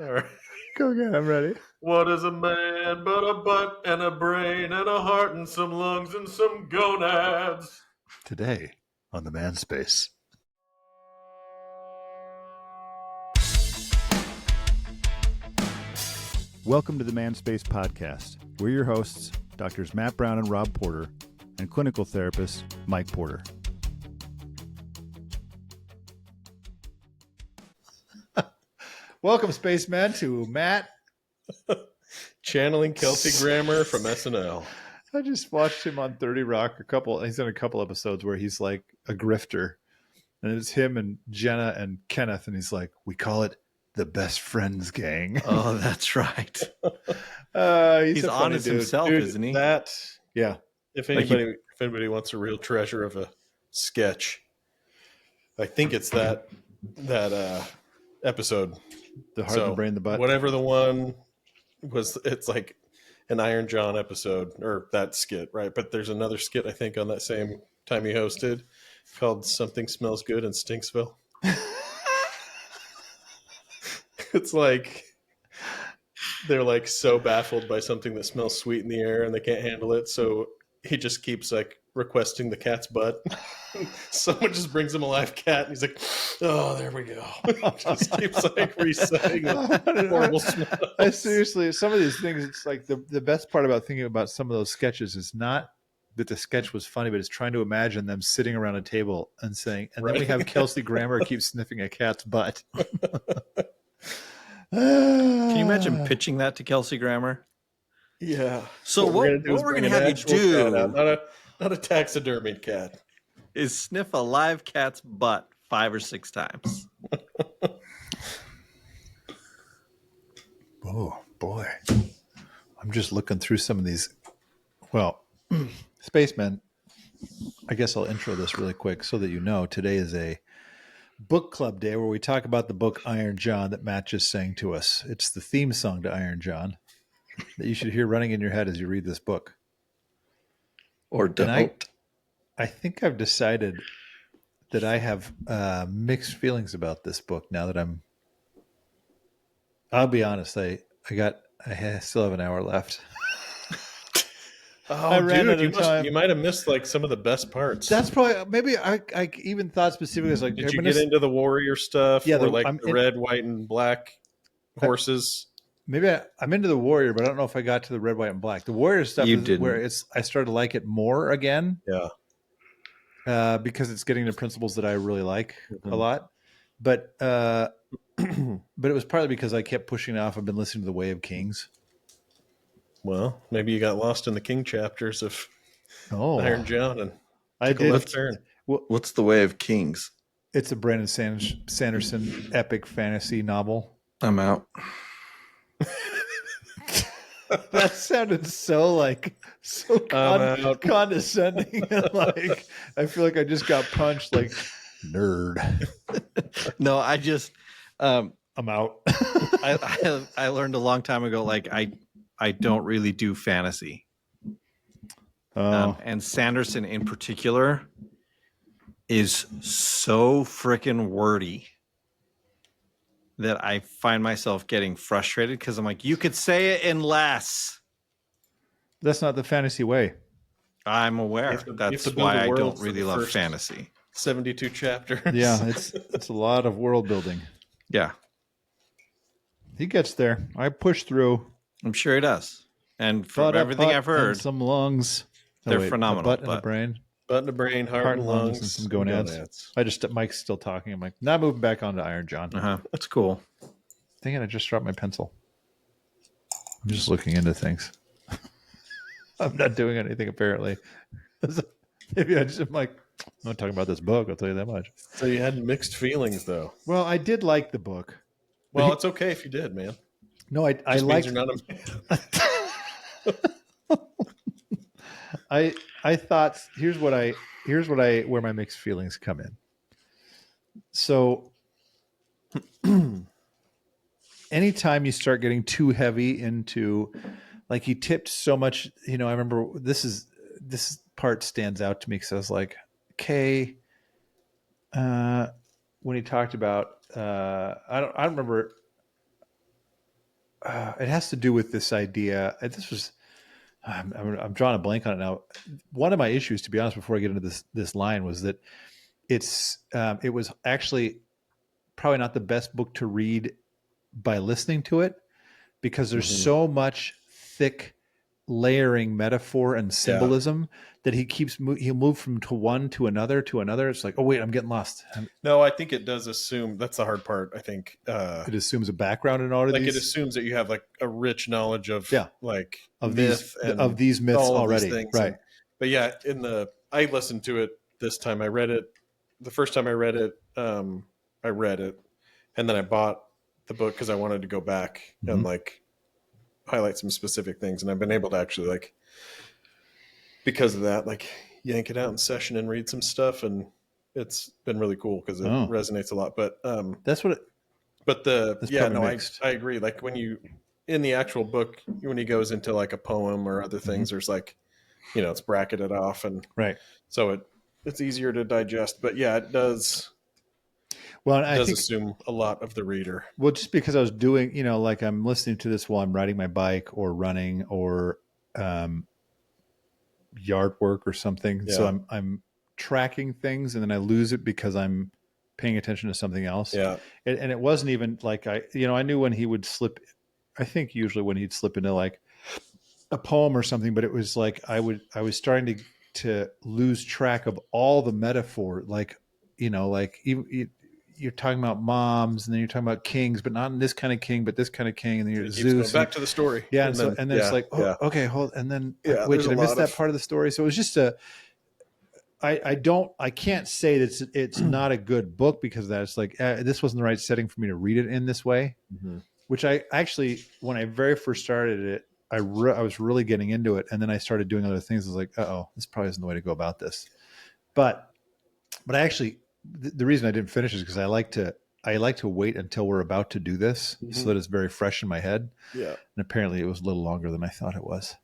All right. Go again. I'm ready. What is a man but a butt and a brain and a heart and some lungs and some gonads? Today on the Manspace. Welcome to the Manspace podcast. We're your hosts, Doctors Matt Brown and Rob Porter, and clinical therapist Mike Porter. Welcome, Spacemen, to Matt. Channeling Kelsey Grammer from SNL. I just watched him on 30 Rock. He's done a couple episodes where he's like a grifter. And it's him and Jenna and Kenneth, and he's like, we call it the best friends gang. Oh, that's right. He's honest himself, Dude, isn't he? Yeah. If anybody wants a real treasure of a sketch, I think it's that episode. The heart, the brain, the butt. Whatever the one was, it's like an Iron John episode, or that skit, right? But there's another skit, I think, on that same time he hosted called Something Smells Good in Stinksville. It's like they're like so baffled by something that smells sweet in the air and they can't handle it. So he just keeps like requesting the cat's butt. Someone just brings him a live cat and he's like, oh, there we go. Just keeps like reciting the horrible smells. Seriously, some of these things, it's like the best part about thinking about some of those sketches is not that the sketch was funny, but it's trying to imagine them sitting around a table and saying, and then we have Kelsey Grammer keep sniffing a cat's butt. Can you imagine pitching that to Kelsey Grammer? Yeah. So what we're going to have you do, not a taxidermied cat, is sniff a live cat's butt 5 or 6 times. Oh, boy. I'm just looking through some of these. Well, Spacemen, I guess I'll intro this really quick so that you know today is a book club day where we talk about the book Iron John that Matt just sang to us. It's the theme song to Iron John that you should hear running in your head as you read this book. Or don't. I think I've decided that I have mixed feelings about this book now that I'll be honest, I still have an hour left. Oh, you might have missed like some of the best parts. That's probably, maybe I even thought specifically as like, did you get into the warrior stuff? Yeah, or the red, white, and black horses. Maybe I'm into the warrior, but I don't know if I got to the red, white, and black. The warrior stuff where I started to like it more again. Yeah. Because it's getting to principles that I really like a lot. But but it was partly because I kept pushing it off. I've been listening to The Way of Kings. Well, maybe you got lost in the King chapters of Iron John and took a left turn. What's The Way of Kings? It's a Brandon Sanderson epic fantasy novel. I'm out. That sounded so condescending. Like I feel like I just got punched. Like nerd. No, I just I'm out. I learned a long time ago. Like I don't really do fantasy. And Sanderson in particular is so freaking wordy that I find myself getting frustrated because I'm like, you could say it in less. That's not the fantasy way. I'm aware. That's why I don't really love fantasy. 72 chapters. Yeah, it's a lot of world building. Yeah. He gets there. I push through. I'm sure he does. And from everything I've heard, some lungs. They're phenomenal. A butt and a brain. Butt and a brain, heart and lungs, and some gonads. Mike's still talking. I'm like, not moving back on to Iron John. That's cool. Thinking I just dropped my pencil. I'm just looking into things. I'm not doing anything apparently. Maybe I'm like, I'm not talking about this book. I'll tell you that much. So you had mixed feelings, though. Well, I did like the book. Well, it's okay if you did, man. No, I liked. You're not a man. I thought where my mixed feelings come in. So anytime you start getting too heavy into, like, he tipped so much, I remember this part stands out to me because I was like, okay, when he talked about I don't remember it has to do with this idea. And this was, I'm drawing a blank on it now. One of my issues, to be honest, before I get into this line, was that it was actually probably not the best book to read by listening to it, because there's so much thick layering metaphor and symbolism that he'll move from one to another to another. It's like, oh wait, I'm getting lost. No, I think it does assume, that's the hard part. I think It assumes a background in all of like these. it assumes that you have like a rich knowledge of like of myth these myths all of already, these things. right? But yeah, I listened to it this time. I read it the first time I read it. I read it, and then I bought the book because I wanted to go back and like highlight some specific things, and I've been able to actually, like, because of that, like yank it out in session and read some stuff, and it's been really cool because it resonates a lot. But that's what I agree. Like when you in the actual book, when he goes into like a poem or other things, there's like, it's bracketed off, and so it's easier to digest. But yeah, it does. Well, I think assume a lot of the reader. Well, just because I was doing, like I'm listening to this while I'm riding my bike or running or yard work or something. Yeah. So I'm tracking things, and then I lose it because I'm paying attention to something else. Yeah. And it wasn't even like I knew when he would slip, I think usually when he'd slip into like a poem or something, but it was like I was starting to lose track of all the metaphor, like, like even you're talking about moms, and then you're talking about kings, but not in this kind of king, but this kind of king, and then you're Zeus. Back to the story. Yeah. And then it's like, okay, hold. And then, wait, did I miss that part of the story? So it was just I can't say that it's not a good book because of that. It's like, this wasn't the right setting for me to read it in this way, which I actually, when I very first started it, I was really getting into it. And then I started doing other things. I was like, this probably isn't the way to go about this. But I actually, the reason I didn't finish is because I like to wait until we're about to do this so that it's very fresh in my head. Yeah. And apparently it was a little longer than I thought it was.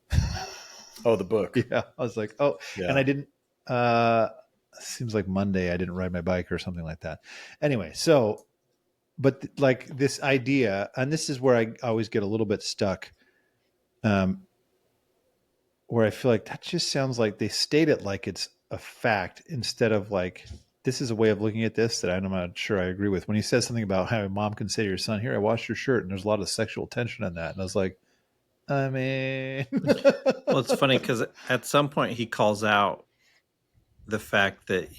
Oh, the book. Yeah. I was like, and I didn't, seems like Monday I didn't ride my bike or something like that. Anyway, so, but like this idea, and this is where I always get a little bit stuck, where I feel like that just sounds like they state it like it's a fact instead of like, this is a way of looking at this that I'm not sure I agree with. When he says something about how a mom can say to your son, here, I washed your shirt, and there's a lot of sexual tension in that. And I was like, I mean, well, it's funny because at some point he calls out the fact that,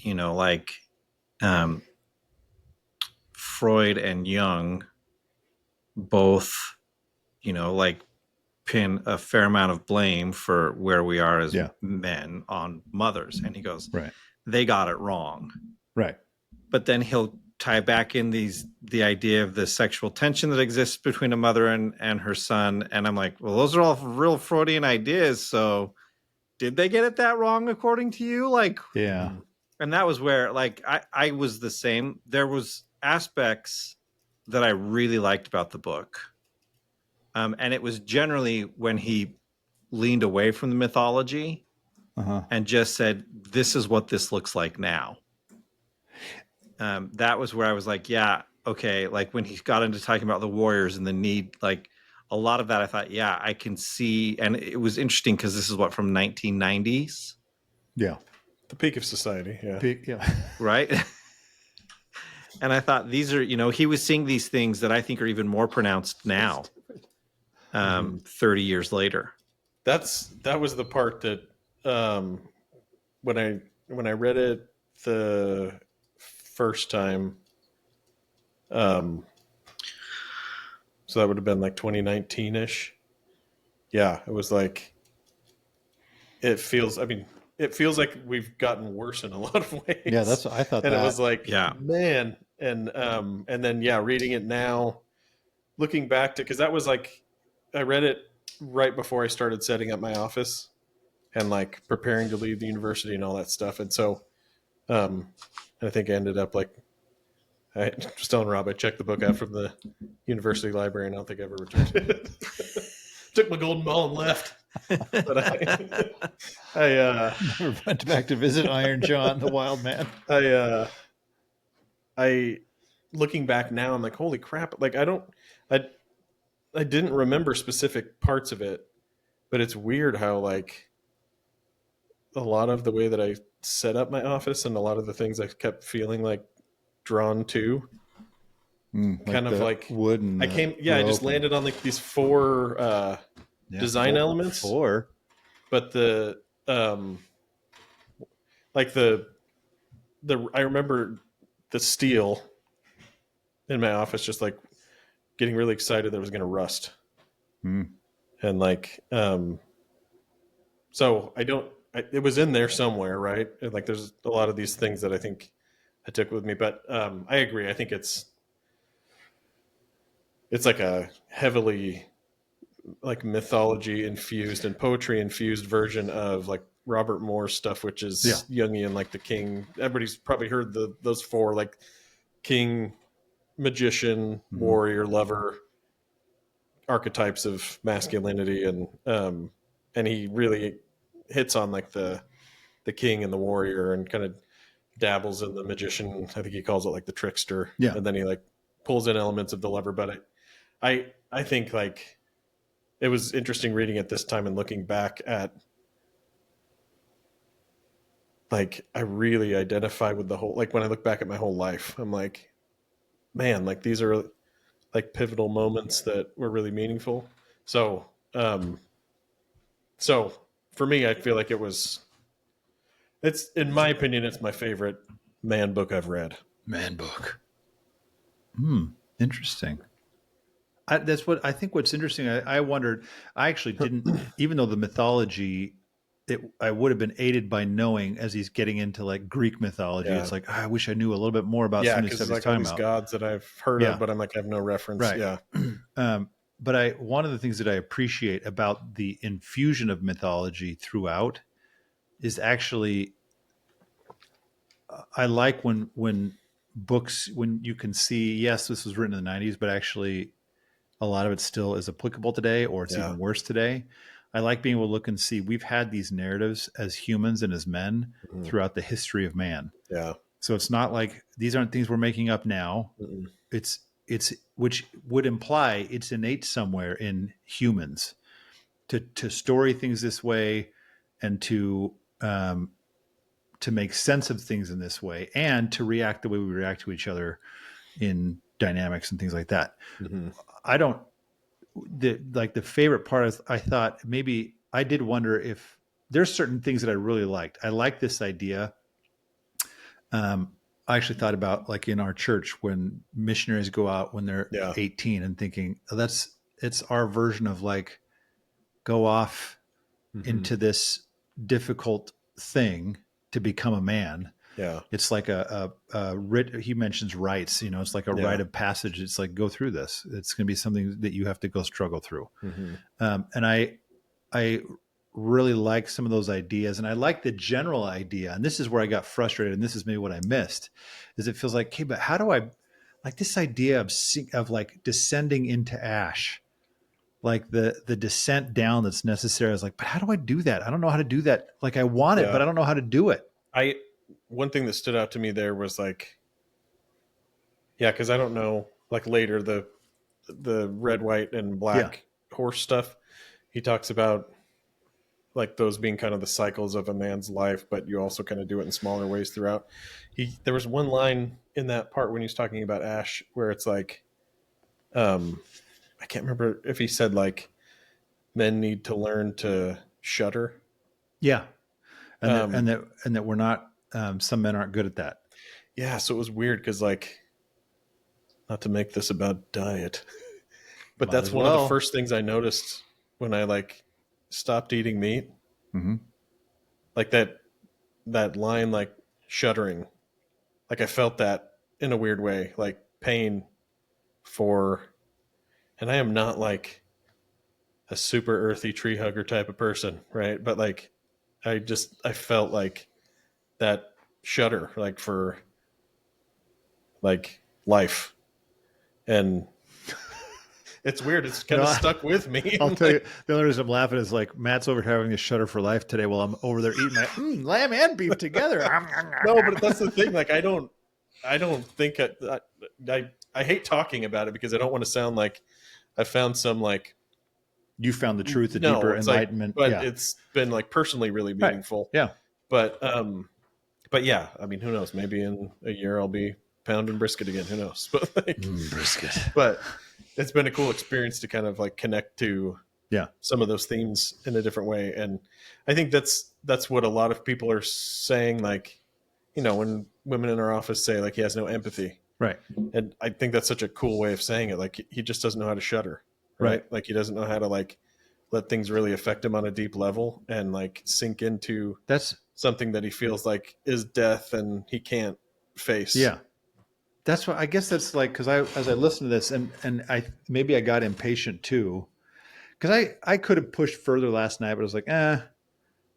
Freud and Jung both, like pin a fair amount of blame for where we are as men on mothers. And he goes, right, they got it wrong. Right. But then he'll tie back in the idea of the sexual tension that exists between a mother and her son. And I'm like, well, those are all real Freudian ideas. So did they get it that wrong according to you? Like, yeah. And that was where, like, I was the same. There was aspects that I really liked about the book. And it was generally when he leaned away from the mythology and just said, this is what this looks like now. That was where I was like, yeah, okay. Like when he got into talking about the warriors and the need, like a lot of that, I thought, yeah, I can see. And it was interesting because this is what, from 1990s? Yeah. The peak of society. Yeah. Yeah. Right. And I thought these are, he was seeing these things that I think are even more pronounced now, 30 years later. That was the part that when I read it the first time, so that would have been like 2019-ish. Yeah, it was like, it feels like we've gotten worse in a lot of ways. Yeah, that's what I thought. And it was like, yeah, man. And then, reading it now, looking back to, because that was like, I read it right before I started setting up my office and like preparing to leave the university and all that stuff. And so, I think I ended up like, I was telling Rob, I checked the book out from the university library and I don't think I ever returned it. Took my golden ball and left. But I never went back to visit Iron John, the wild man. I looking back now, I'm like, holy crap. Like, I I didn't remember specific parts of it, but it's weird how like a lot of the way that I set up my office and a lot of the things I kept feeling like drawn to, Like kind of the like wood and I just landed on like these four design elements, four. but the like the I remember the steel in my office just like getting really excited that it was going to rust. And like so it was in there somewhere, right? And like there's a lot of these things that I think I took with me, but I agree. I think it's like a heavily like mythology infused and poetry infused version of like Robert Moore's stuff, which is Jungian, like the king. Everybody's probably heard those four, like king, magician, warrior, lover, archetypes of masculinity, and he really hits on like the king and the warrior, and kind of dabbles in the magician. I think he calls it like the trickster. Yeah. And then he like pulls in elements of the lover. But I think like it was interesting reading it this time and looking back at like I really identify with the whole, like when I look back at my whole life, I'm like, man, like these are like pivotal moments that were really meaningful. So so for me, I feel like it's in my opinion, it's my favorite man book I've read. Man book. Interesting. That's what I think. What's interesting, I wondered. I actually didn't, even though the mythology, I would have been aided by knowing as he's getting into like Greek mythology. Yeah. It's like I wish I knew a little bit more about some of the stuff he's like talking all these about. gods that I've heard of, but I'm like I have no reference. Right. Yeah. But one of the things that I appreciate about the infusion of mythology throughout is actually, I like when books, when you can see, yes, this was written in the 90s, but actually a lot of it still is applicable today, or it's even worse today. I like being able to look and see we've had these narratives as humans and as men throughout the history of man. Yeah. So it's not like these aren't things we're making up now. It's which would imply it's innate somewhere in humans to story things this way and to make sense of things in this way and to react the way we react to each other in dynamics and things like that. I don't, the favorite part is I thought maybe I did wonder if there's certain things that I really liked. I like this idea. I actually thought about like in our church when missionaries go out when they're 18 and thinking it's our version of like go off into this difficult thing to become a man. Yeah. It's like he mentions rites, it's like a rite of passage. It's like, go through this. It's going to be something that you have to go struggle through. And I really like some of those ideas, and I like the general idea. And this is where I got frustrated. And this is maybe what I missed is it feels like, okay, but how do I like this idea of like descending into ash, like the descent down that's necessary. I was like, but how do I do that? I don't know how to do that. Like I want it, but I don't know how to do it. One thing that stood out to me there was like, because I don't know, like later the red, white, and black horse stuff. He talks about like those being kind of the cycles of a man's life, but you also kind of do it in smaller ways throughout. There was one line in that part when he was talking about ash where it's like, I can't remember if he said like men need to learn to shudder. Yeah. And that we're not, some men aren't good at that. Yeah. So it was weird because like, not to make this about diet, but that's one of the first things I noticed when I like stopped eating meat. Like that line, like shuddering, like I felt that in a weird way, like pain and I am not like a super earthy tree hugger type of person. Right. But like, I felt like that shudder, like for like life. And it's weird. It's kind of stuck with me. I'll tell you, the only reason I'm laughing is like Matt's over having a shudder for life today while I'm over there eating my lamb and beef together. No, but that's the thing. Like, I don't think I hate talking about it because I don't want to sound like I've found some like, You found the truth, the no, deeper it's like, enlightenment. but Yeah. it's been like personally really Right. meaningful. Yeah. But yeah, I mean, who knows? Maybe in a year I'll be pounding brisket again. Who knows? But like, Brisket. but it's been a cool experience to kind of like connect to Yeah. some of those themes in a different way. And I think that's what a lot of people are saying. Like, you know, when women in our office say like he has no empathy, Right. and I think that's such a cool way of saying it. Like he just doesn't know how to shudder, Right. right? Like he doesn't know how to like let things really affect him on a deep level and like sink into That's something that he feels like is death and he can't face. yeah. That's what I guess that's like, because as I listened to this and I maybe I got impatient too, because I could have pushed further last night, but I was like, I'm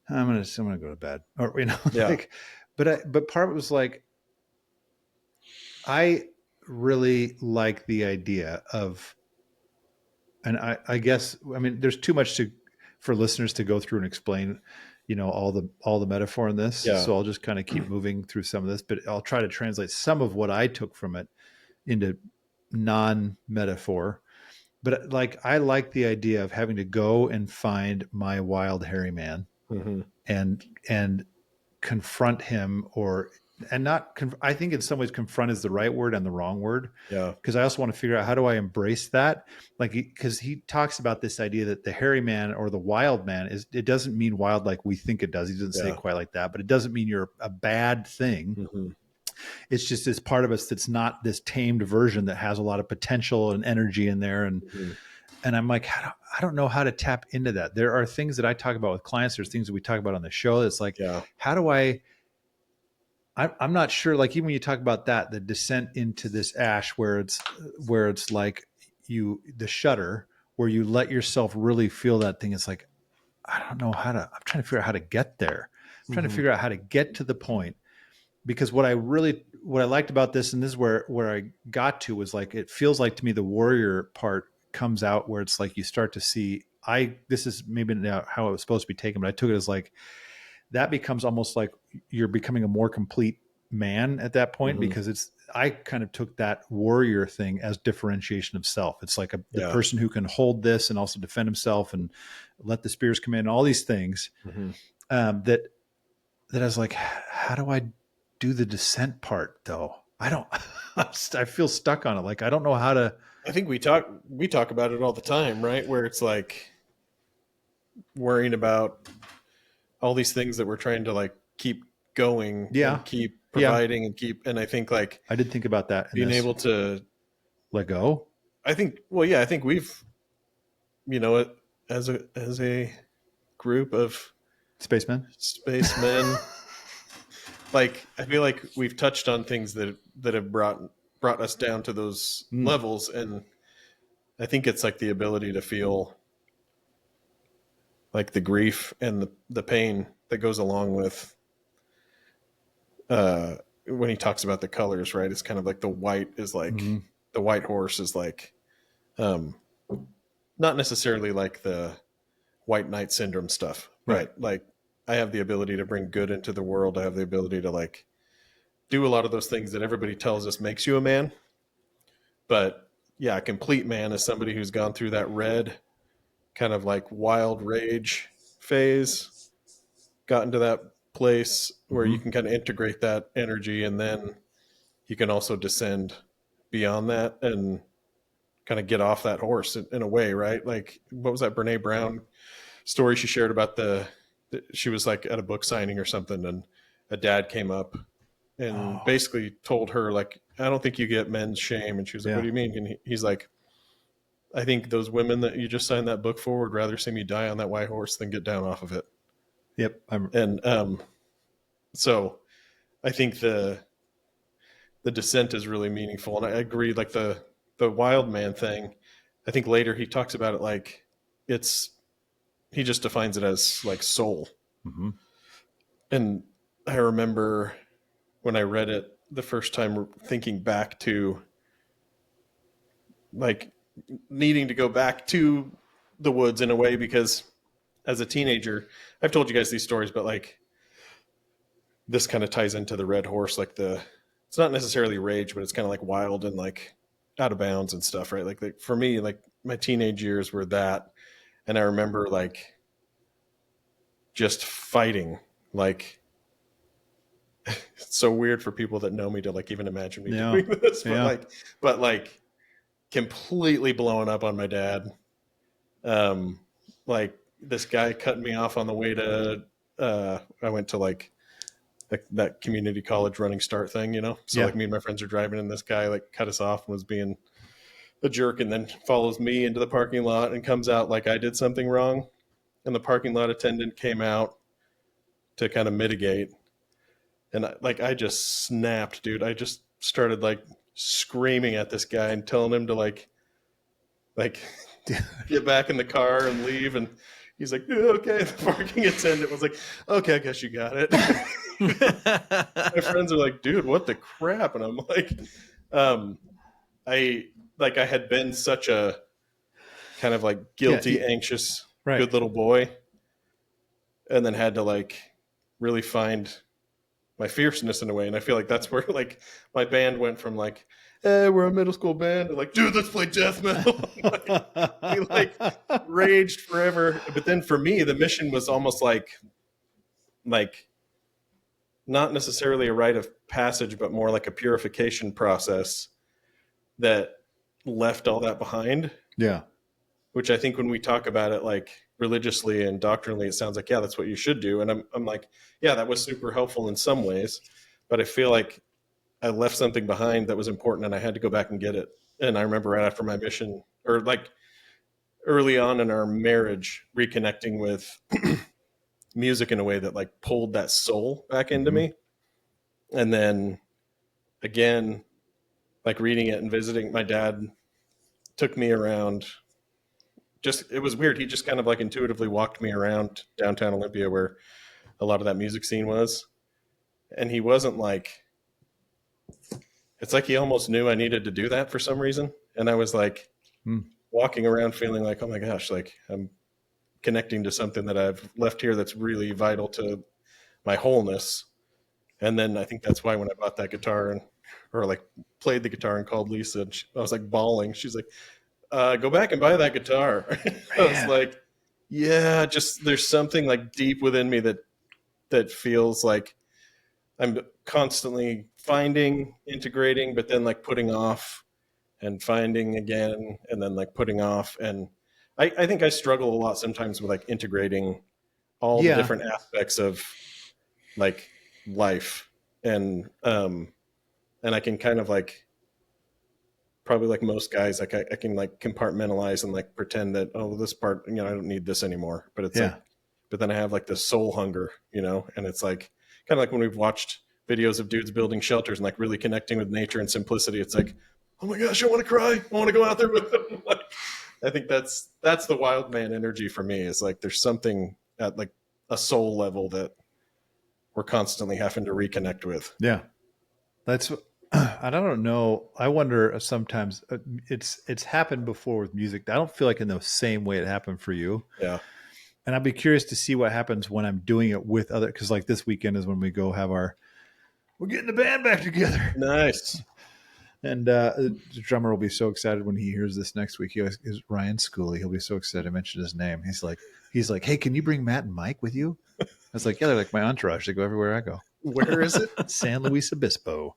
gonna go to bed, or Yeah. like, but part of it was like, I really like the idea of, and I guess I mean there's too much for listeners to go through and explain, all the metaphor in this. Yeah. So I'll just kind of keep moving through some of this, but I'll try to translate some of what I took from it into non-metaphor. But like I like the idea of having to go and find my wild hairy man Mm-hmm. and confront him, and not I think in some ways confront is the right word and the wrong word, Yeah. because I also want to figure out how do I embrace that, like, because he talks about this idea that the hairy man or the wild man it doesn't mean wild like we think it does. He doesn't say it quite like that, but it doesn't mean you're a bad thing. Mm-hmm. It's just this part of us that's not this tamed version that has a lot of potential and energy in there. And I'm like, I don't know how to tap into that. There are things that I talk about with clients. There's things that we talk about on the show. It's like, how do I'm not sure. Like, even when you talk about that, the descent into this ash, where it's like the shudder, where you let yourself really feel that thing. It's like, I don't know I'm trying to figure out how to get there. I'm trying to figure out how to get to the point, because what I liked about this, and this is where I got to, was like, it feels like to me the warrior part comes out, where it's like you start to see, this is maybe not how it was supposed to be taken, but I took it as like that becomes almost like you're becoming a more complete man at that point, because I kind of took that warrior thing as differentiation of self. It's like the person who can hold this and also defend himself and let the spears come in, and all these things, that I was like, how do I do the descent part though? I feel stuck on it. Like, I don't know how to. I think we talk about it all the time, right? Where it's like worrying about all these things that we're trying to like keep going, and keep providing, and I think like I did think about that. Being able to let go. I think we've, as a group of spacemen, like, I feel like we've touched on things that have brought us down to those levels. And I think it's like the ability to feel like the grief and the pain that goes along with, when he talks about the colors, right? It's kind of like the white is like, the white horse is like, not necessarily like the white knight syndrome stuff, right? Like, I have the ability to bring good into the world. I have the ability to like do a lot of those things that everybody tells us makes you a man. But yeah, a complete man is somebody who's gone through that red kind of like wild rage phase, gotten to that place where you can kind of integrate that energy, and then you can also descend beyond that and kind of get off that horse in a way, right? Like, what was that Brene Brown story she shared about she was like at a book signing or something, and a dad came up and basically told her like, I don't think you get men's shame. And she was like, what do you mean? And he's like, I think those women that you just signed that book for would rather see me die on that white horse than get down off of it. Yep. So I think the descent is really meaningful. And I agree, like the wild man thing, I think later he talks about it like he just defines it as like soul. And I remember when I read it the first time, thinking back to like needing to go back to the woods in a way, because as a teenager, I've told you guys these stories, but like this kind of ties into the red horse, like it's not necessarily rage, but it's kind of like wild and like out of bounds and stuff, right? Like for me, like my teenage years were that. And I remember like just fighting. Like, it's so weird for people that know me to like even imagine me doing this, but like completely blowing up on my dad. Like this guy cut me off on the way to, I went to like that community college running start thing, you know? So like me and my friends are driving and this guy like cut us off and was being a jerk, and then follows me into the parking lot and comes out like I did something wrong. And the parking lot attendant came out to kind of mitigate. And I just snapped, dude. I just started like screaming at this guy and telling him to like get back in the car and leave. And he's like, yeah, okay. The parking attendant was like, okay, I guess you got it. My friends are like, dude, what the crap? And I'm like, I had been such a kind of like guilty, anxious, good little boy, and then had to like really find my fierceness in a way. And I feel like that's where like my band went from like, hey, we're a middle school band, to like, dude, let's play death metal. We like raged forever. But then for me, the mission was almost like not necessarily a rite of passage, but more like a purification process that left all that behind. Yeah. Which I think when we talk about it like religiously and doctrinally, it sounds like, yeah, that's what you should do. And I'm like, yeah, that was super helpful in some ways, but I feel like I left something behind that was important and I had to go back and get it. And I remember right after my mission, or like early on in our marriage, reconnecting with music in a way that like pulled that soul back into me. And then again, like reading it and visiting, my dad took me around. Just, it was weird. He just kind of like intuitively walked me around downtown Olympia where a lot of that music scene was. And he wasn't like, it's like he almost knew I needed to do that for some reason. And I was like walking around feeling like, oh my gosh, like I'm connecting to something that I've left here that's really vital to my wholeness. And then I think that's why when I bought that guitar or like played the guitar and called Lisa, and I was like bawling. She's like, go back and buy that guitar. I was like, yeah, just there's something like deep within me that feels like I'm constantly finding, integrating, but then like putting off and finding again, and then like putting off. And I think I struggle a lot sometimes with like integrating all the different aspects of like life. And I can kind of like, probably like most guys, like I can like compartmentalize and like pretend that, oh, this part, you know, I don't need this anymore. But it's like, but then I have like this soul hunger, you know, and it's like kind of like when we've watched videos of dudes building shelters and like really connecting with nature and simplicity. It's like, oh my gosh, I want to cry. I want to go out there with them. Like, I think that's the wild man energy for me, is like there's something at like a soul level that we're constantly having to reconnect with. Yeah. That's, I don't know. I wonder sometimes it's happened before with music. I don't feel like in the same way it happened for you. Yeah. And I'd be curious to see what happens when I'm doing it with other, because like this weekend is when we go have we're getting the band back together. Nice. And the drummer will be so excited when he hears this next week. He is Ryan Schooley. He'll be so excited I mentioned his name. He's like, hey, can you bring Matt and Mike with you? I was like, yeah, they're like my entourage. They go everywhere I go. Where is it? San Luis Obispo.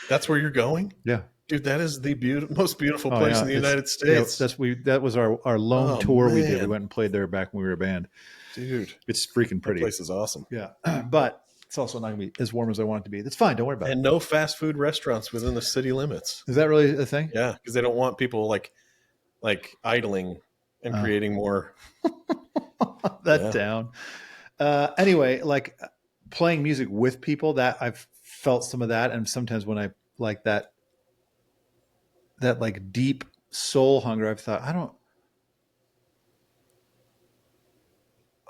That's where you're going? Yeah. Dude, that is the most beautiful place in the United States. That was our lone tour we did. We went and played there back when we were a band. Dude, it's freaking pretty. That place is awesome. Yeah. But it's also not going to be as warm as I want it to be. That's fine. Don't worry about it. And no fast food restaurants within the city limits. Is that really a thing? Yeah, because they don't want people like idling and creating more. Down. Anyway, like playing music with people, that I've felt some of that. And sometimes when I like that like deep soul hunger, I've thought,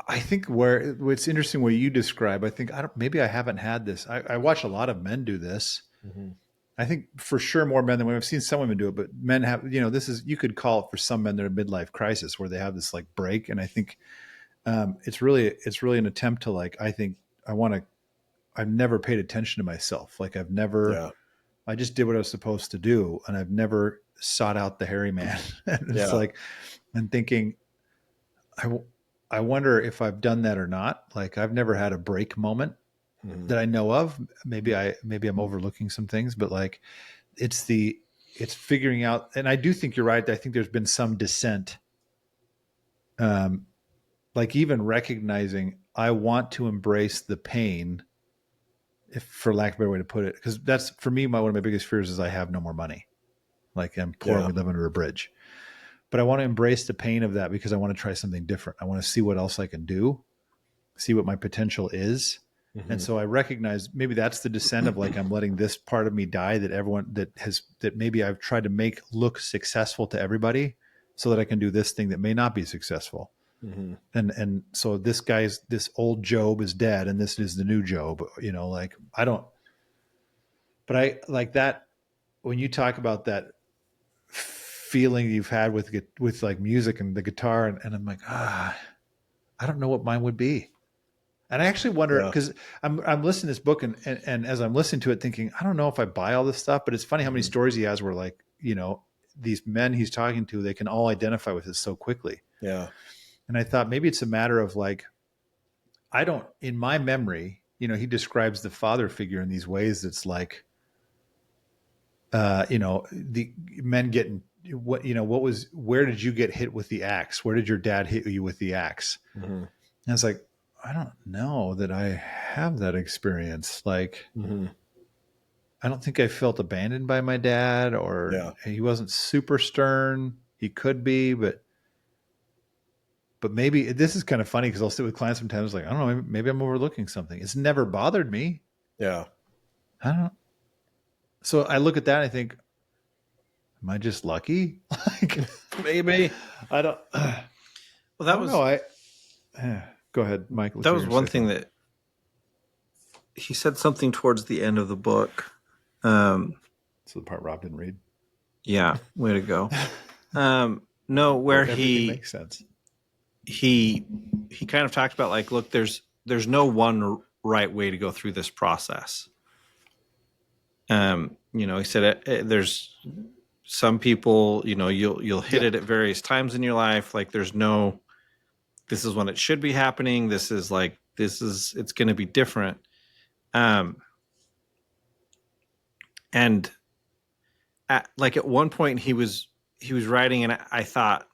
I think where it's interesting what you describe, I think maybe I haven't had this. I watch a lot of men do this. Mm-hmm. I think for sure more men than women. I've seen some women do it, but men have, this is, you could call it for some men, their midlife crisis where they have this like break. And I think it's really an attempt to like, I've never paid attention to myself. Like I just did what I was supposed to do. And I've never sought out the hairy man. And it's Yeah. like, and thinking, I wonder if I've done that or not. Like I've never had a break moment that I know of. Maybe I'm overlooking some things, but like it's figuring out. And I do think you're right. I think there's been some descent. Like even recognizing I want to embrace the pain, if for lack of a better way to put it, because that's for me, one of my biggest fears is I have no more money. Like I'm poor and we live under a bridge. But I want to embrace the pain of that because I want to try something different. I want to see what else I can do, see what my potential is. Mm-hmm. And so I recognize maybe that's the descent of like, I'm letting this part of me die that maybe I've tried to make look successful to everybody so that I can do this thing that may not be successful. Mm-hmm. And so this old Job is dead and this is the new Job, like but I like that when you talk about that feeling you've had with like music and the guitar and I'm like, I don't know what mine would be. And I actually wonder because I'm listening to this book and as I'm listening to it thinking, I don't know if I buy all this stuff, but it's funny how many stories he has where like, these men he's talking to, they can all identify with it so quickly. Yeah. And I thought maybe it's a matter of like, in my memory, he describes the father figure in these ways. That's like, the men getting where did you get hit with the axe? Where did your dad hit you with the axe? Mm-hmm. And I was like, I don't know that I have that experience. Like, I don't think I felt abandoned by my dad or he wasn't super stern. He could be, but maybe this is kind of funny because I'll sit with clients sometimes like, I don't know, maybe I'm overlooking something. It's never bothered me. Yeah. I don't know. So I look at that and I think, am I just lucky? Like maybe. I don't. Well, that was. Go ahead, Mike. That was one thing that he said something towards the end of the book. So the part Rob didn't read. Yeah, way to go. No, where everything makes sense. He kind of talked about like, look, there's no one right way to go through this process. He said there's some people, you'll hit it at various times in your life. Like there's no, this is when it should be happening. It's going to be different. And at one point he was writing and I thought,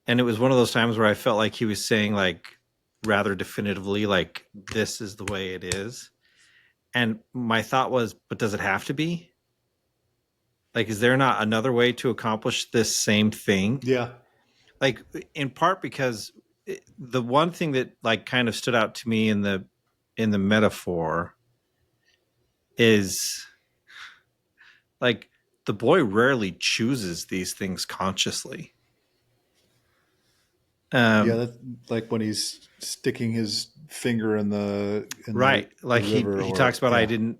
and it was one of those times where I felt like he was saying like rather definitively, like, this is the way it is. And my thought was, but does it have to be? Like, is there not another way to accomplish this same thing? Yeah. Like, in part because the one thing that like kind of stood out to me in the metaphor is like the boy rarely chooses these things consciously. That's like when he's sticking his finger in the right. The like he talks about, I didn't,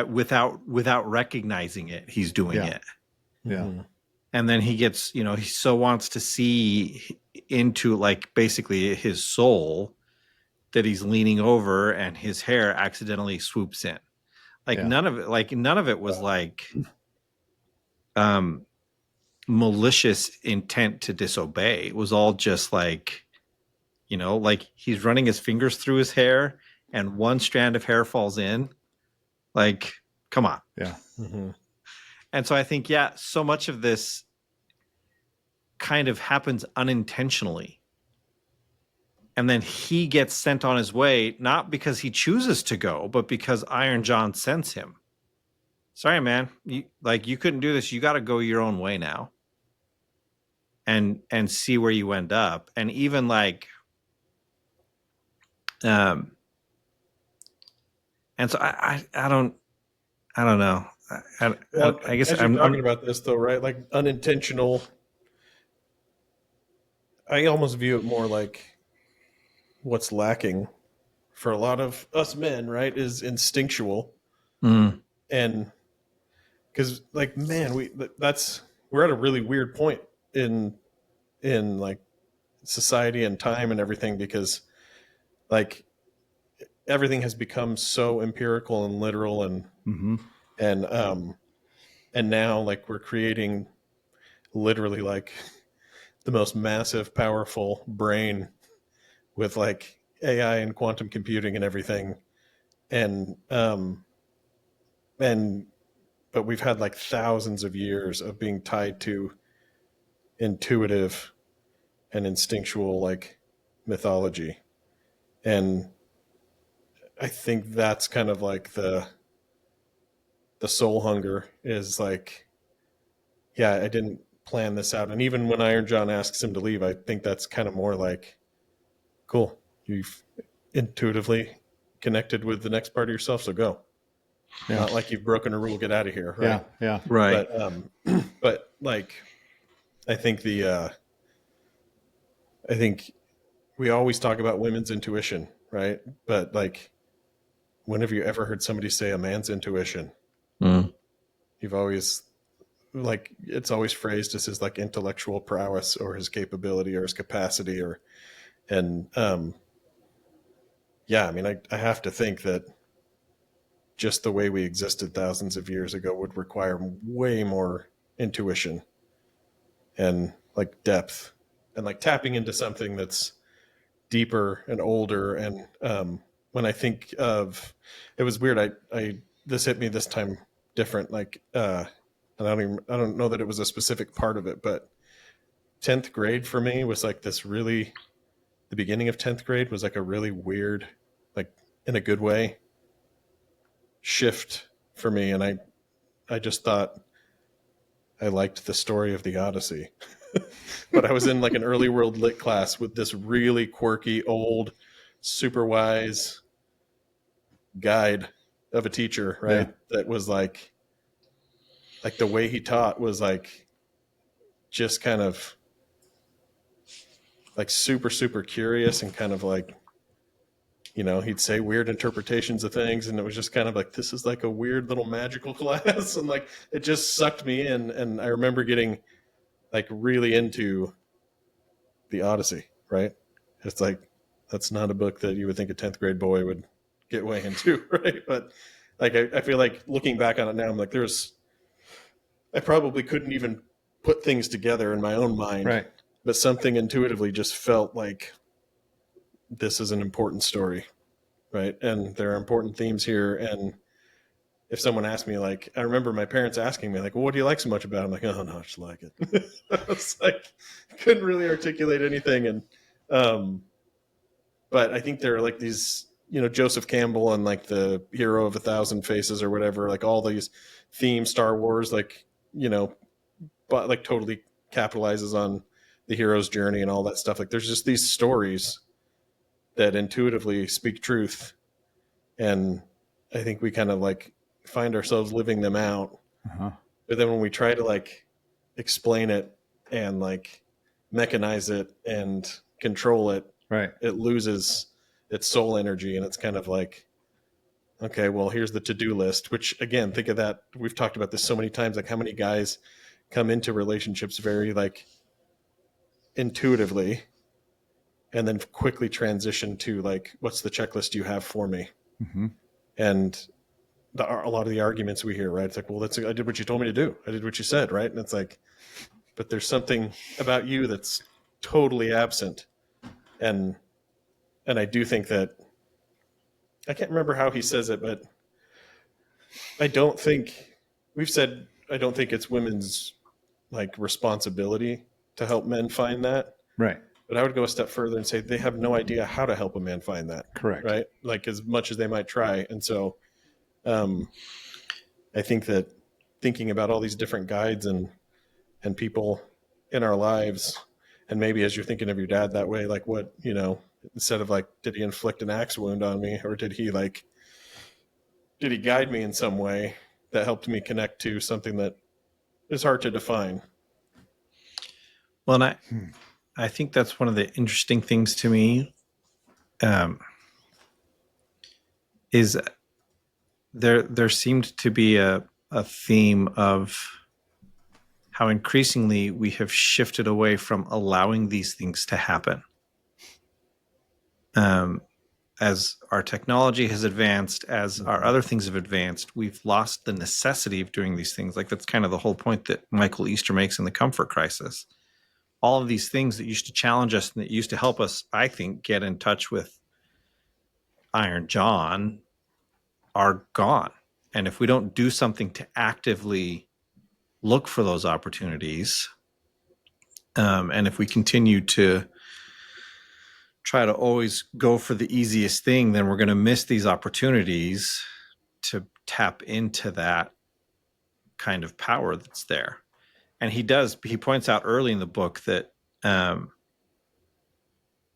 without recognizing it, he's doing it. Yeah. Mm-hmm. And then he gets, he so wants to see into like basically his soul that he's leaning over and his hair accidentally swoops in. Like none of it was like, malicious intent to disobey. It was all just like, like he's running his fingers through his hair and one strand of hair falls in. Like, come on. Yeah. Mm-hmm. And so I think, so much of this kind of happens unintentionally. And then he gets sent on his way, not because he chooses to go, but because Iron John sends him. Sorry, man. You couldn't do this. You got to go your own way now. And see where you end up. And even like, and so I don't know. I guess I'm talking about this though, right? Like unintentional. I almost view it more like what's lacking for a lot of us men, right, is instinctual. Mm. And because like, man, we're at a really weird point in like society and time and everything, because like everything has become so empirical and literal and And now like we're creating literally like the most massive, powerful brain with like AI and quantum computing and everything. And and but we've had like thousands of years of being tied to intuitive and instinctual like mythology. And I think that's kind of like the soul hunger is like, yeah, I didn't plan this out. And even when Iron John asks him to leave, I think that's kind of more like, cool, you've intuitively connected with the next part of yourself, so go. Yeah. Not like you've broken a rule, get out of here, right? Yeah. Right. But like, I think I think we always talk about women's intuition, right? But like, when have you ever heard somebody say a man's intuition? Mm. You've always like, it's always phrased as his like intellectual prowess or his capability or his capacity or, and yeah, I mean, I have to think that just the way we existed thousands of years ago would require way more intuition and like depth and like tapping into something that's deeper and older. And when I think of, it was weird. I this hit me this time different. Like, and I don't know that it was a specific part of it, but 10th grade for me was like this really, the beginning of 10th grade was like a really weird, like in a good way, shift for me. And I just thought I liked the story of the Odyssey. But I was in like an early world lit class with this really quirky, old, super wise guide of a teacher, right? Yeah. That was like the way he taught was like just kind of like super, super curious and kind of like, you know, he'd say weird interpretations of things, and it was just kind of like, this is like a weird little magical class. And like it just sucked me in. And I remember getting like really into the Odyssey, right? It's like, that's not a book that you would think a 10th grade boy would get way into, right? But like I feel like looking back on it now, I'm like, I probably couldn't even put things together in my own mind, Right. But something intuitively just felt like this is an important story, right? And there are important themes here. And if someone asked me, like, I remember my parents asking me, like, well, what do you like so much about it? I'm like, oh no, I just like it. I was like, couldn't really articulate anything. And but I think there are like these, you know, Joseph Campbell and like the Hero of a Thousand Faces or whatever, like all these themes, Star Wars, like, you know, but like totally capitalizes on the hero's journey and all that stuff. Like there's just these stories that intuitively speak truth. And I think we kind of like find ourselves living them out. Uh-huh. But then when we try to like explain it and like mechanize it and control it, right, it loses its soul energy. And it's kind of like, okay, well, here's the to-do list, which again, think of that. We've talked about this so many times, like how many guys come into relationships very like intuitively and then quickly transition to like, what's the checklist you have for me? Mm-hmm. And a lot of the arguments we hear, right? It's like, well, I did what you told me to do. I did what you said, right? And it's like, but there's something about you that's totally absent. And I do think that, I can't remember how he says it, but I don't think I don't think it's women's like responsibility to help men find that. Right. But I would go a step further and say they have no idea how to help a man find that. Correct. Right. Like as much as they might try. And so I think that thinking about all these different guides and people in our lives, and maybe as you're thinking of your dad that way, like what, you know, instead of like, did he inflict an axe wound on me, or did he guide me in some way that helped me connect to something that is hard to define? Well, and I think that's one of the interesting things to me, is there seemed to be a theme of how increasingly we have shifted away from allowing these things to happen. I as our technology has advanced, as our other things have advanced, we've lost the necessity of doing these things. Like that's kind of the whole point that Michael Easter makes in The Comfort Crisis. All of these things that used to challenge us and that used to help us, I think, get in touch with Iron John are gone. And if we don't do something to actively look for those opportunities, and if we continue to try to always go for the easiest thing, then we're going to miss these opportunities to tap into that kind of power that's there. And he points out early in the book that,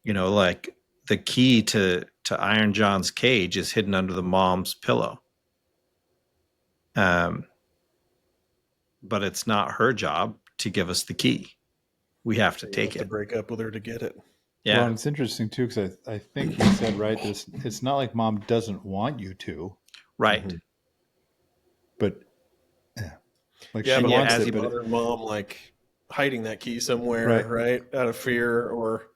like the key to Iron John's cage is hidden under the mom's pillow. But it's not her job to give us the key. We have to take it. To break up with her to get it. Yeah. Well, it's interesting too, because I think he said, right, it's not like mom doesn't want you to. Right. Mm-hmm. But yeah. Like yeah, she but wants as it, but modern mom like hiding that key somewhere, right? Out of fear or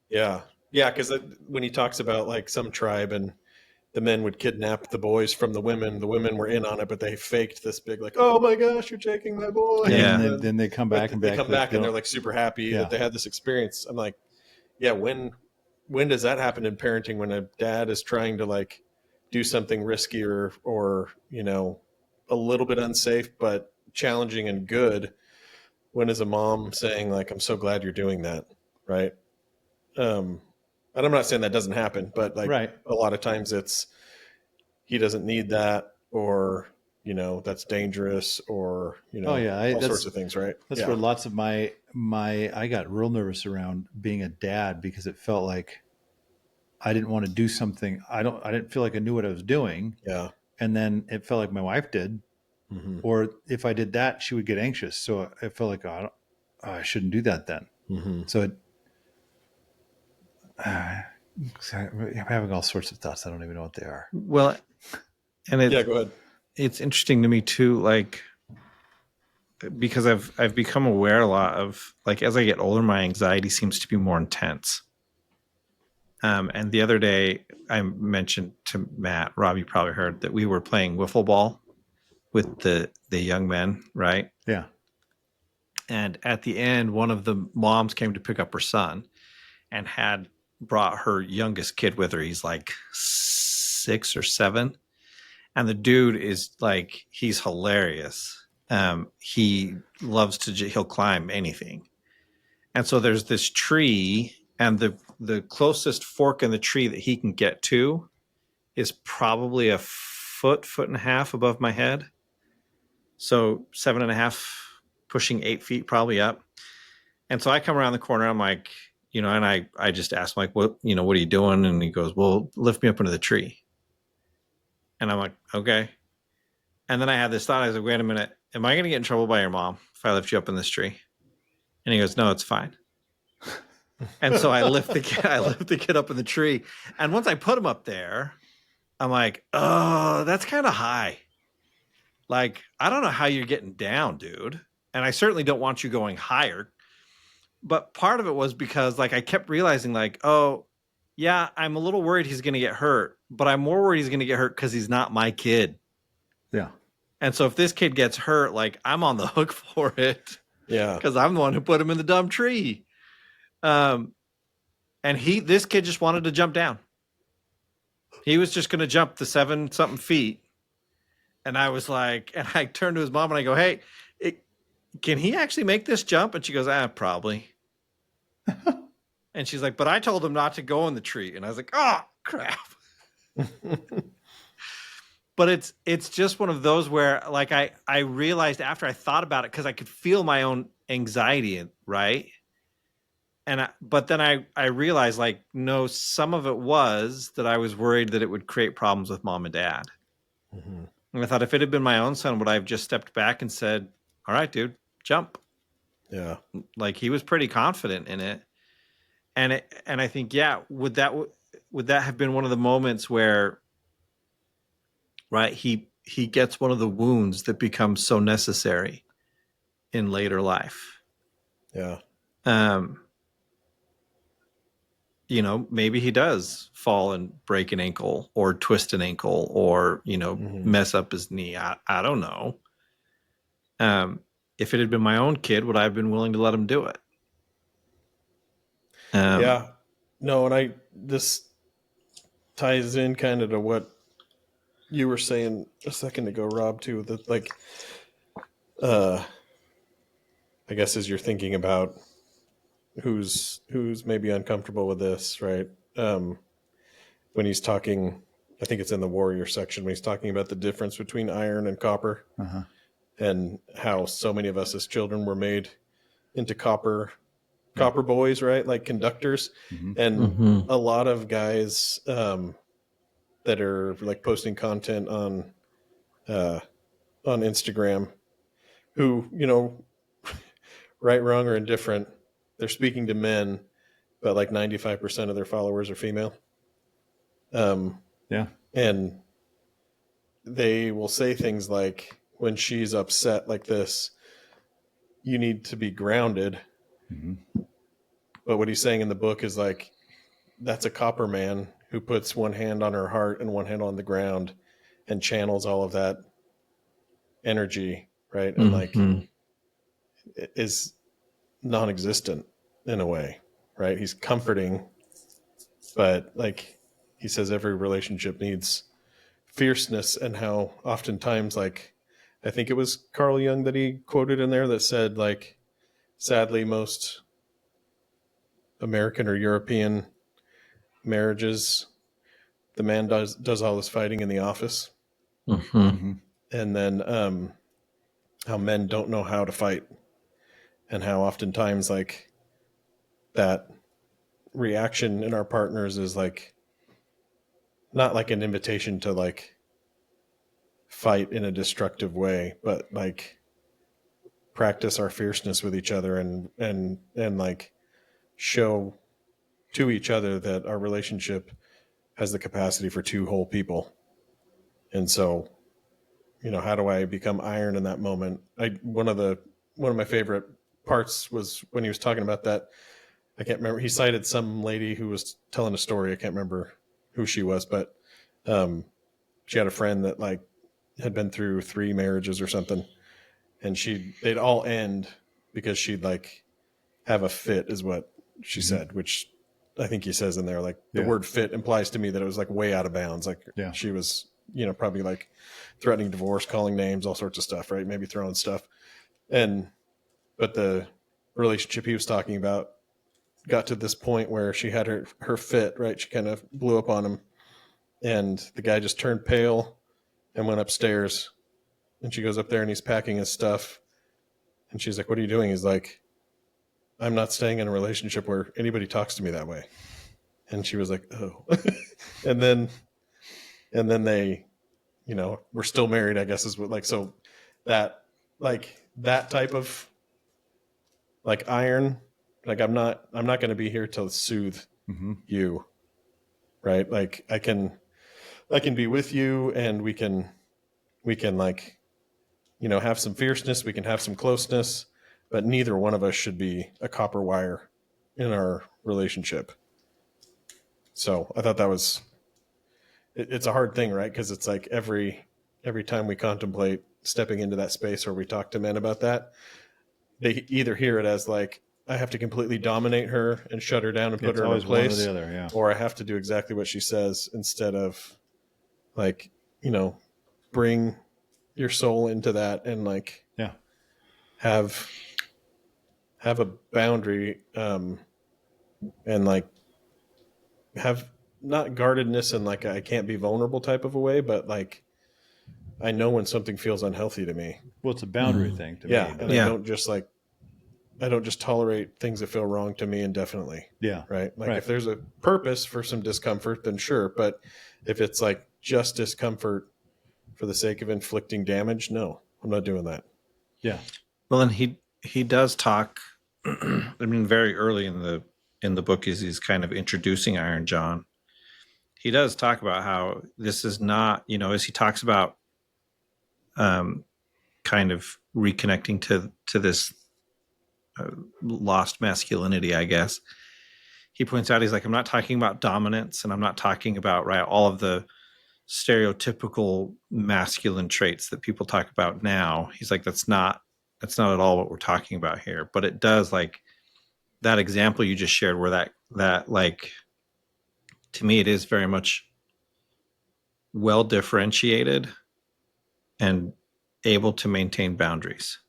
yeah. Yeah, because when he talks about like some tribe and the men would kidnap the boys from the women were in on it, but they faked this big like, oh my gosh, you're taking my boy. Yeah. And then they come back and they come back and they're like super happy that they had this experience. I'm like, yeah, when does that happen in parenting, when a dad is trying to like do something risky or a little bit unsafe but challenging and good? When is a mom saying like, I'm so glad you're doing that, right? And I'm not saying that doesn't happen, but like a lot of times it's he doesn't need that, or that's dangerous, or all sorts of things, right? That's where lots of my I got real nervous around being a dad, because it felt like I didn't want to do something. I didn't feel like I knew what I was doing. Yeah. And then it felt like my wife did. Mm-hmm. Or if I did that, she would get anxious. So it felt like I shouldn't do that then. Mm-hmm. So I'm having all sorts of thoughts. I don't even know what they are. Well, and go ahead. It's interesting to me too, like, because I've become aware a lot of, like, as I get older, my anxiety seems to be more intense. And the other day I mentioned to Matt, Rob, you probably heard that we were playing wiffle ball with the young men, right? Yeah. And at the end, one of the moms came to pick up her son and had brought her youngest kid with her. He's like 6 or 7. And the dude is like, he's hilarious. He loves he'll climb anything. And so there's this tree, and the closest fork in the tree that he can get to is probably a foot and a half above my head. So 7.5, pushing 8 feet probably up. And so I come around the corner. I'm like, and I just asked him, like, what are you doing? And he goes, well, lift me up into the tree. And I'm like, okay. And then I had this thought. I was like, wait a minute. Am I going to get in trouble by your mom if I lift you up in this tree? And he goes, no, it's fine. And so I lift the kid up in the tree. And once I put him up there, I'm like, oh, that's kind of high. Like, I don't know how you're getting down, dude. And I certainly don't want you going higher. But part of it was because, like, I kept realizing, like, oh, yeah, I'm a little worried he's going to get hurt. But I'm more worried he's going to get hurt because he's not my kid. Yeah. And so if this kid gets hurt, like, I'm on the hook for it. Yeah. Because I'm the one who put him in the dumb tree. And this kid just wanted to jump down. He was just going to jump the 7-something feet. And I was like, and I turned to his mom and I go, hey, can he actually make this jump? And she goes, probably. And she's like, but I told him not to go in the tree. And I was like, oh, crap. But it's just one of those where, like, I realized after I thought about it, because I could feel my own anxiety, right? But then I realized, like, no, some of it was that I was worried that it would create problems with mom and dad. Mm-hmm. And I thought, if it had been my own son, would I have just stepped back and said, all right, dude, jump? Yeah. Like, he was pretty confident in it. And I think, yeah, would that have been one of the moments where, right, he gets one of the wounds that becomes so necessary in later life. Yeah. maybe he does fall and break an ankle or twist an ankle or, mess up his knee. I don't know. If it had been my own kid, would I have been willing to let him do it? Yeah. No, and this ties in kind of to what you were saying a second ago, Rob, too, that like, I guess as you're thinking about who's maybe uncomfortable with this, right? When he's talking, I think it's in the warrior section, when he's talking about the difference between iron and copper, and how so many of us as children were made into copper boys, right? Like conductors. And a lot of guys that are like posting content on Instagram who, right, wrong, or indifferent, they're speaking to men, but like 95% of their followers are female. And they will say things like, when she's upset like this, you need to be grounded. But what he's saying in the book is like, that's a copper man who puts one hand on her heart and one hand on the ground and channels all of that energy, right? And like is non-existent in a way, right? He's comforting, but like he says, every relationship needs fierceness, and how oftentimes, like, I think it was Carl Jung that he quoted in there that said, like, sadly, most American or European marriages, the man does all this fighting in the office. And then how men don't know how to fight, and how oftentimes like that reaction in our partners is like not like an invitation to like fight in a destructive way, but like practice our fierceness with each other, and like show to each other that our relationship has the capacity for two whole people. And so, how do I become iron in that moment? One of my favorite parts was when he was talking about that. I can't remember. He cited some lady who was telling a story. I can't remember who she was, but she had a friend that like had been through 3 marriages or something, and they'd all end because she'd like have a fit, is what she said, which I think he says in there, like the word fit implies to me that it was like way out of bounds. Like she was, probably like threatening divorce, calling names, all sorts of stuff, right? Maybe throwing stuff. But the relationship he was talking about got to this point where she had her fit, right? She kind of blew up on him, and the guy just turned pale and went upstairs, and she goes up there and he's packing his stuff, and she's like, "What are you doing?" He's like, "I'm not staying in a relationship where anybody talks to me that way." And she was like, "Oh." and then they, we're still married, I guess, is what, like, so that, like, that type of like iron, like I'm not going to be here to soothe you, right? Like I can be with you, and we can like, have some fierceness, we can have some closeness, but neither one of us should be a copper wire in our relationship. So I thought that was, it's a hard thing, right? Because it's like every time we contemplate stepping into that space or we talk to men about that, they either hear it as like, I have to completely dominate her and shut her down and put her in her place, one or the other, or I have to do exactly what she says, instead of like, bring your soul into that and like have a boundary, and like have not guardedness and like I can't be vulnerable type of a way, but like I know when something feels unhealthy to me. Well, it's a boundary thing to me. And I don't just tolerate things that feel wrong to me indefinitely. Right. Like if there's a purpose for some discomfort, then sure. But if it's like just discomfort for the sake of inflicting damage, no, I'm not doing that. Well, and he does talk. I mean, very early in the book, he's kind of introducing Iron John. He does talk about how this is not, as he talks about kind of reconnecting to this lost masculinity, I guess. he points out, he's like, I'm not talking about dominance, and I'm not talking about, right, all of the stereotypical masculine traits that people talk about now. He's like, that's not at all what we're talking about here. But it does, like, that example you just shared, where that like, to me, it is very much well differentiated and able to maintain boundaries.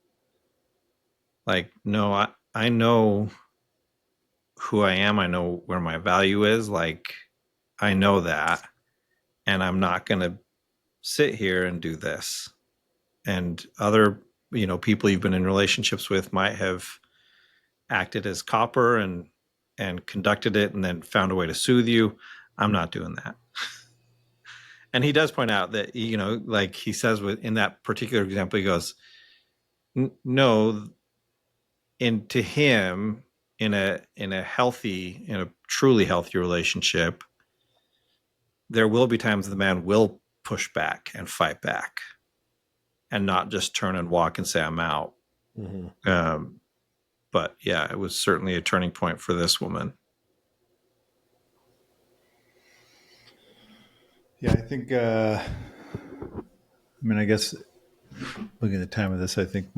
Like, no, I know who I am. I know where my value is. Like, I know that, and I'm not going to sit here and do this. And other, people you've been in relationships with might have acted as copper and conducted it and then found a way to soothe you. I'm not doing that. And he does point out that, like he says in that particular example, he goes, no, to him, in a truly healthy relationship, there will be times the man will push back and fight back and not just turn and walk and say, I'm out. Mm-hmm. But yeah, it was certainly a turning point for this woman. Yeah, I think, I guess looking at the time of this, I think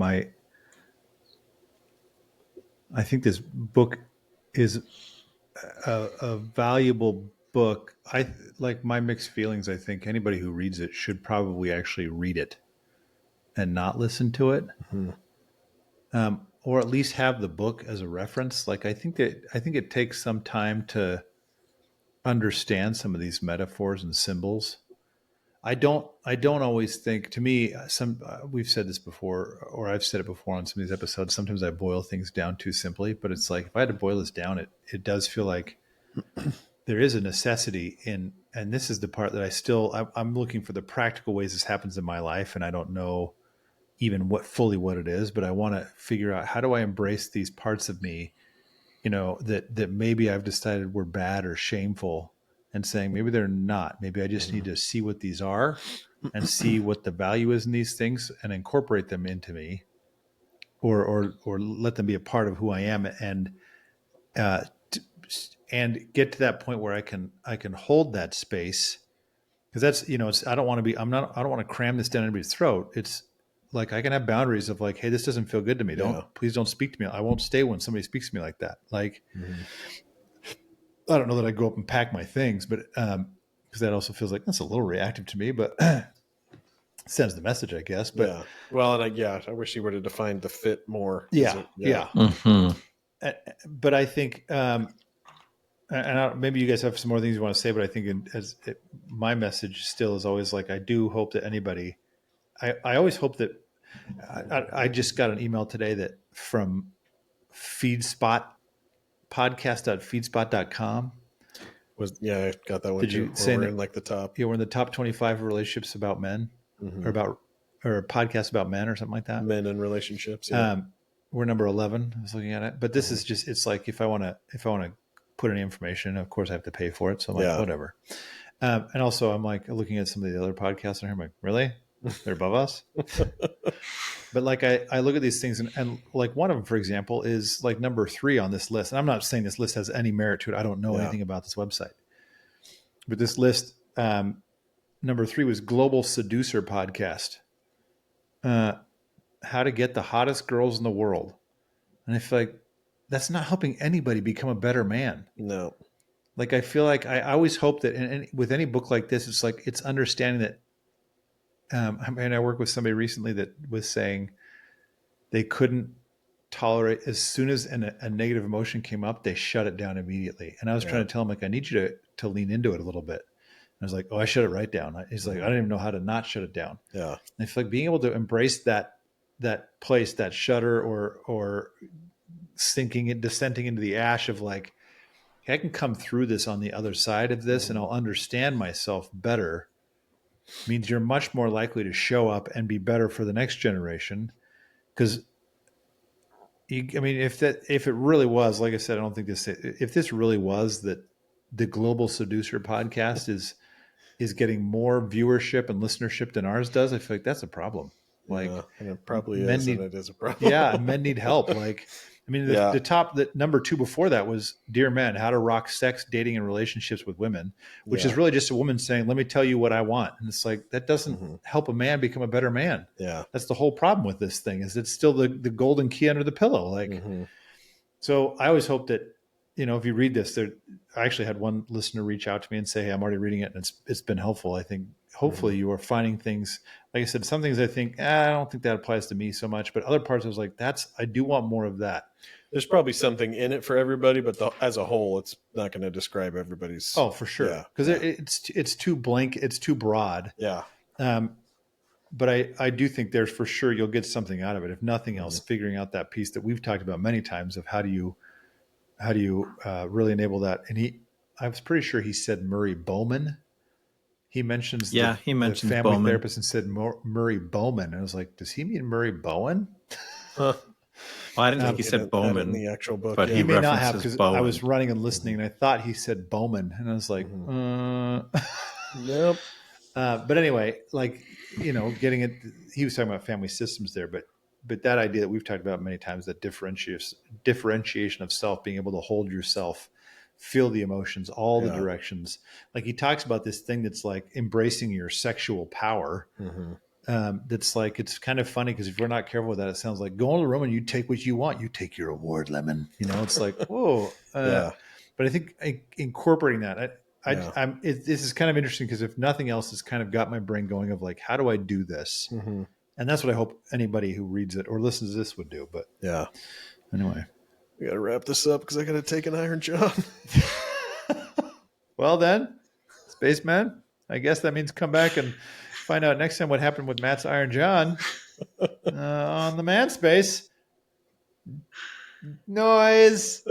this book is a valuable book. I like my mixed feelings. I think anybody who reads it should probably actually read it and not listen to it. Mm-hmm. Or at least have the book as a reference. Like, I think it takes some time to understand some of these metaphors and symbols. I don't always think, to me, we've said this before, or I've said it before on some of these episodes. Sometimes I boil things down too simply, but it's like, if I had to boil this down, it does feel like there is a necessity in, and this is the part that I'm looking for the practical ways this happens in my life. And I don't know even what it is, but I want to figure out, how do I embrace these parts of me, that maybe I've decided were bad or shameful, and saying maybe they're not. Maybe I just need to see what these are and see what the value is in these things and incorporate them into me, or let them be a part of who I am, and and get to that point where I can hold that space. Because that's, I don't want to cram this down anybody's throat. It's like, I can have boundaries of like, hey, this doesn't feel good to me. Please don't speak to me. I won't stay when somebody speaks to me like that. Like, I don't know that I go up and pack my things, but because that also feels like that's a little reactive to me, but sends the message, I guess. But yeah, well, and I wish you were to define the fit more. Yeah. Mm-hmm. But I think, maybe you guys have some more things you want to say, but I think my message still is always like, I do hope that anybody, I always hope that, I just got an email today that from Feedspot, podcast.feedspot.com. I got that one. Did too. you say we're in like the top? Yeah, we're in the top 25 relationships about men, or podcasts about men, or something like that. Men and relationships. Yeah. We're number 11. I was looking at it, but this is just, it's like, if I want to put any information, of course I have to pay for it. So I'm like, whatever. And also I'm like looking at some of the other podcasts and I'm like, really? They're above us. But like, I look at these things and like one of them, for example, is like number 3 on this list. And I'm not saying this list has any merit to it. I don't know anything about this website, but this list, number 3 was Global Seducer Podcast. How to get the hottest girls in the world. And I feel like that's not helping anybody become a better man. No. Like, I feel like I always hope that with any book like this, it's like, it's understanding that, I worked with somebody recently that was saying they couldn't tolerate, as soon as a negative emotion came up, they shut it down immediately. And I was trying to tell him, like, I need you to lean into it a little bit. And I was like, oh, I shut it right down. He's like, I don't even know how to not shut it down. Yeah. And I feel like being able to embrace that place, that shudder, or descending into the ash of like, hey, I can come through this on the other side of this and I'll understand myself better, means you're much more likely to show up and be better for the next generation. Because if it really was, like I said, I don't think if this really was that the Global Seducer Podcast is getting more viewership and listenership than ours does, I feel like that's a problem. Like, and it probably is, and it is a problem. Yeah, men need help. Like, I mean, Yeah. the number 2 before that was Dear Men, How to Rock Sex, Dating, and Relationships with Women, which is really just a woman saying, let me tell you what I want. And it's like, that doesn't help a man become a better man. Yeah. That's the whole problem with this thing, is it's still the golden key under the pillow. Like, so I always hope that, you know, if you read this, I actually had one listener reach out to me and say, hey, I'm already reading it and it's been helpful. I think hopefully you are finding things, like I said, some things I think, I don't think that applies to me so much, but other parts I was like, I do want more of that. There's probably something in it for everybody, but as a whole, it's not going to describe everybody's. Oh, for sure. Because it's too blank. It's too broad. Yeah. But I do think there's for sure you'll get something out of it. If nothing else, figuring out that piece that we've talked about many times of how do you really enable that. And I was pretty sure he said Murray Bowman. He mentions the family Bowman. therapist and said Murray Bowman. And I was like, does he mean Murray Bowen? Well, I didn't think he said Bowman in the actual book, but he may not have, because Bowen. I was running and listening and I thought he said Bowman, and I was like, Nope. But anyway, like, you know, getting it. He was talking about family systems there, but that idea that we've talked about many times, that differentiation of self, being able to hold yourself, feel the emotions, all the directions. Like he talks about this thing that's like embracing your sexual power. That's like, it's kind of funny because if we're not careful with that, it sounds like go in the room and you take what you want. You take your award, lemon. You know, it's like, whoa. But I think incorporating that, this is kind of interesting because if nothing else, it's kind of got my brain going of like, how do I do this? And that's what I hope anybody who reads it or listens to this would do. But yeah. Anyway, we got to wrap this up because I got to take an Iron John. Well then, Spaceman, I guess that means come back and find out next time what happened with Matt's Iron John on the Manspace. Noise.